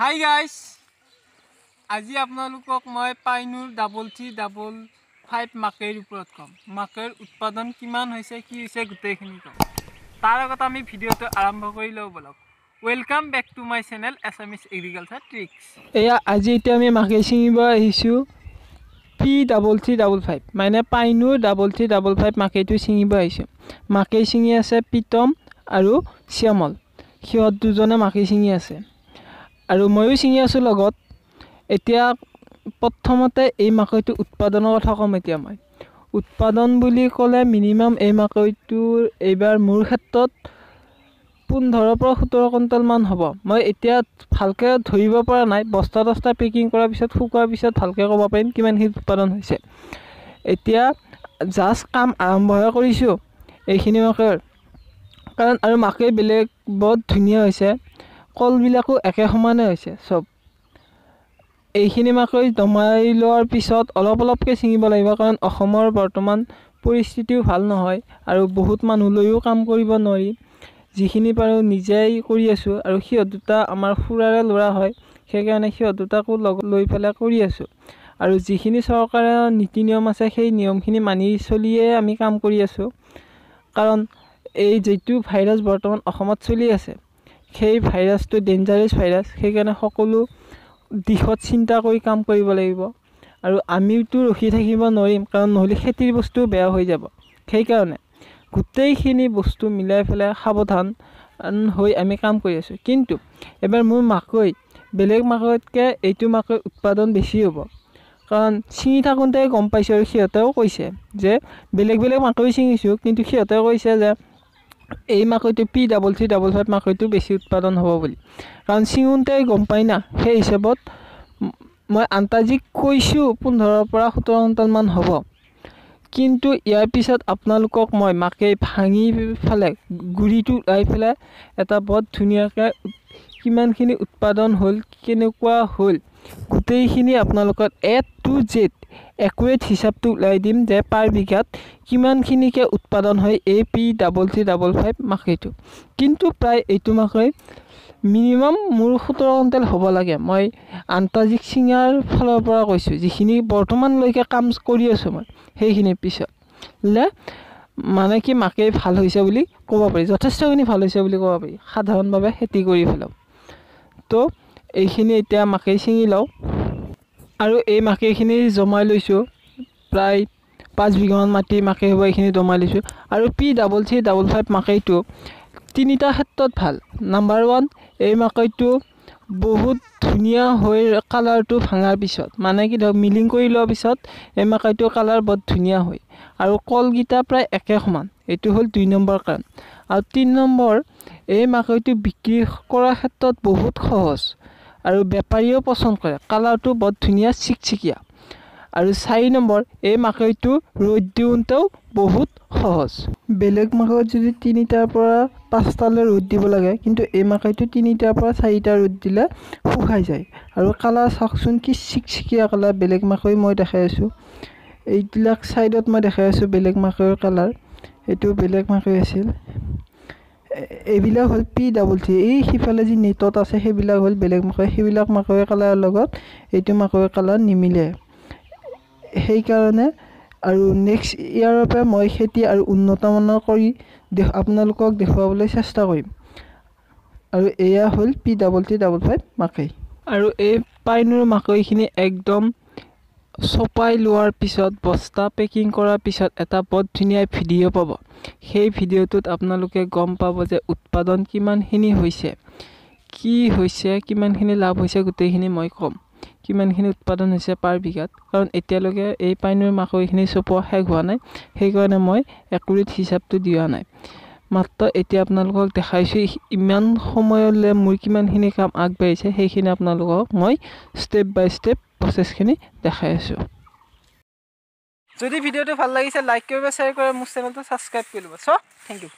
Hi guys, আজি আপোনালোকক মই পাইনুৰ 3355 মাকেৰ ওপৰত কম। মাকেৰ উৎপাদন কিমান হৈছে কি হৈছে গোটেইখিনি কম। তাৰ আগত আমি ভিডিঅ'টো আৰম্ভ কৰি লওঁ বলক। Welcome back to my channel Assamese agriculture tricks. এয়া আজি এতিয়া আমি মাকে ছিঙিব আহিছোঁ P3355 মানে পাইনুৰ 3355 মাকেটো ছিঙিব আহিছোঁ। মাকে ছিঙি আছে প্ৰীতম আৰু শ্যামল, সিহঁত দুজনে মাকে ছিঙি আছে আৰু ময়ো ছিঙি আছোঁ লগত। এতিয়া প্ৰথমতে এই মাকৈটো উৎপাদনৰ কথা ক'ম। এতিয়া মই উৎপাদন বুলি ক'লে মিনিমাম এই মাকৈটোৰ এইবাৰ মোৰ ক্ষেত্ৰত 15 পৰা 17 কুইণ্টেল মান হ'ব। মই এতিয়া ভালকৈ ধৰিব পৰা নাই, বস্তা পেকিং কৰাৰ পিছত শুকোৱাৰ পিছত ভালকৈ ক'ব পাৰিম কিমানখিনি উৎপাদন হৈছে। এতিয়া জাষ্ট কাম আৰম্ভহে কৰিছোঁ এইখিনি মাকৈৰ কাৰণ, আৰু মাকৈ বেলেগ বহুত ধুনীয়া হৈছে, কলবিলাকো একে সমানে হৈছে চব। এইখিনি মাকৈ দমাই লোৱাৰ পিছত অলপকৈ ছিঙিব লাগিব কাৰণ অসমৰ বৰ্তমান পৰিস্থিতিও ভাল নহয় আৰু বহুত মানুহ লৈও কাম কৰিব নোৱাৰি। যিখিনি পাৰোঁ নিজেই কৰি আছোঁ আৰু সিহঁত দুটা আমাৰ খুৰাৰে ল'ৰা হয়, সেইকাৰণে সিহঁত দুটাকো লগত লৈ পেলাই কৰি আছোঁ। আৰু যিখিনি চৰকাৰৰ নীতি নিয়ম আছে সেই নিয়মখিনি মানি চলিয়ে আমি কাম কৰি আছোঁ কাৰণ এই যিটো ভাইৰাছ বৰ্তমান অসমত চলি আছে সেই ভাইৰাছটো ডেঞ্জাৰাছ ভাইৰাছ, সেইকাৰণে সকলো দিশত চিন্তা কৰি কাম কৰিব লাগিব। আৰু আমিতো ৰখি থাকিব নোৱাৰিম কাৰণ নহ'লে খেতিৰ বস্তু বেয়া হৈ যাব। সেইকাৰণে গোটেইখিনি বস্তু মিলাই পেলাই সাৱধান হৈ আমি কাম কৰি আছোঁ। কিন্তু এবাৰ মোৰ মাকৈ বেলেগ মাকৈতকৈ এইটো মাকৈ উৎপাদন বেছি হ'ব কাৰণ ছিঙি থাকোঁতে গম পাইছোঁ আৰু সিহঁতেও কৈছে যে বেলেগ মাকৈ ছিঙিছোঁ, কিন্তু সিহঁতে কৈছে যে এই মাকৈটো P3355 মাকৈটো বেছি উৎপাদন হ'ব বুলি কাৰণ ছিঙোতে গম পাই না। সেই হিচাপত মই আন্তাজিক কৈছোঁ 15 পৰা 17 কুইণ্টেল মান হ'ব। কিন্তু ইয়াৰ পিছত আপোনালোকক মই মাকৈ ভাঙি পেলাই গুৰিটো ওলাই পেলাই এটা বৰ ধুনীয়াকৈ কিমানখিনি উৎপাদন হ'ল, কেনেকুৱা হ'ল গোটেইখিনি আপোনালোকৰ A to Z একুৰেট হিচাপটো ওলাই দিম যে পাৰ বিঘাত কিমানখিনিকৈ উৎপাদন হয় এই P3355 মাকৈটো। কিন্তু প্ৰায় এইটো মাকৈ মিনিমাম মোৰ 17 কুইণ্টেল হ'ব লাগে। মই আন্তাজিক ছিঙাৰ ফালৰ পৰা কৈছোঁ, যিখিনি বৰ্তমানলৈকে কাম কৰি আছোঁ মই সেইখিনি পিছত মানে কি মাকৈ ভাল হৈছে বুলি ক'ব পাৰি, যথেষ্টখিনি ভাল হৈছে বুলি ক'ব পাৰি সাধাৰণভাৱে খেতি কৰি পেলাওঁ। তো এইখিনি এতিয়া মাকৈ ছিঙি লওঁ আৰু এই মাকৈখিনি জমাই লৈছোঁ, প্ৰায় 5 বিঘামান মাটি মাকৈ হ'ব, এইখিনি জমাই লৈছোঁ। আৰু P3355 মাকৈটো তিনিটা ক্ষেত্ৰত ভাল। নাম্বাৰ 1, এই মাকৈটো বহুত ধুনীয়া হৈ কালাৰটো ভাঙাৰ পিছত মানে কি ধৰক মিলিং কৰি লোৱাৰ পিছত এই মাকৈটো কালাৰ বৰ ধুনীয়া হয় আৰু কলকেইটা প্ৰায় একে সমান। এইটো হ'ল 2 নম্বৰ কাৰণ। আৰু 3 নম্বৰ, এই মাকৈটো বিক্ৰী কৰাৰ ক্ষেত্ৰত বহুত সহজ আৰু বেপাৰীয়েও পচন্দ কৰে, কালাৰটো বৰ ধুনীয়া চিকচিকীয়া। আৰু 4 নম্বৰ, এই মাকৈটো ৰ'দ দিওঁতেও বহুত সহজ। বেলেগ মাকৈত যদি 3টাৰ পৰা 5টালৈ ৰ'দ দিব লাগে, কিন্তু এই মাকৈটো 3টাৰ পৰা 4টা ৰ'দ দিলে শুকাই যায়। আৰু কালাৰ চাওকচোন কি চিকচিকীয়া কালাৰ। বেলেগ মাকৈ মই দেখাই আছোঁ, এইবিলাক ছাইডত মই দেখাই আছোঁ বেলেগ মাকৈৰ কালাৰ, এইটো বেলেগ মাকৈ আছিল। এইবিলাক হ'ল P33, এই সিফালে যি নেটত আছে সেইবিলাক হ'ল বেলেগ মাকৈ, সেইবিলাক মাকৈৰ কালাৰৰ লগত এইটো মাকৈৰ কালাৰ নিমিলে। সেইকাৰণে আৰু নেক্সট ইয়াৰৰ পৰা মই খেতি আৰু উন্নতমানৰ কৰি আপোনালোকক দেখুৱাবলৈ চেষ্টা কৰিম। আৰু এয়া হ'ল P3355 মাকৈ। আৰু এই পাইনুৰ মাকৈখিনি একদম চপাই লোৱাৰ পিছত বস্তা পেকিং কৰাৰ পিছত এটা বৰ ধুনীয়া ভিডিঅ' পাব। সেই ভিডিঅ'টোত আপোনালোকে গম পাব যে উৎপাদন কিমানখিনি হৈছে, কি হৈছে, কিমানখিনি লাভ হৈছে, গোটেইখিনি মই ক'ম কিমানখিনি উৎপাদন হৈছে পাৰ বিঘাত। কাৰণ এতিয়ালৈকে এই পাইনুৰ মাকৈখিনি চপোৱা শেষ হোৱা নাই, সেইকাৰণে মই একুৰেট হিচাপটো দিয়া নাই। মাত্ৰ এতিয়া আপোনালোকক দেখাইছোঁ ইমান সময়লৈ মোৰ কিমানখিনি কাম আগবাঢ়িছে, সেইখিনি আপোনালোকক মই ষ্টেপ বাই ষ্টেপ প্ৰচেছখিনি দেখাই আছোঁ। যদি ভিডিঅ'টো ভাল লাগিছে লাইক কৰিব, শ্বেয়াৰ কৰিব, মোৰ চেনেলটো ছাবস্ক্ৰাইব কৰি ল'ব। Thank U.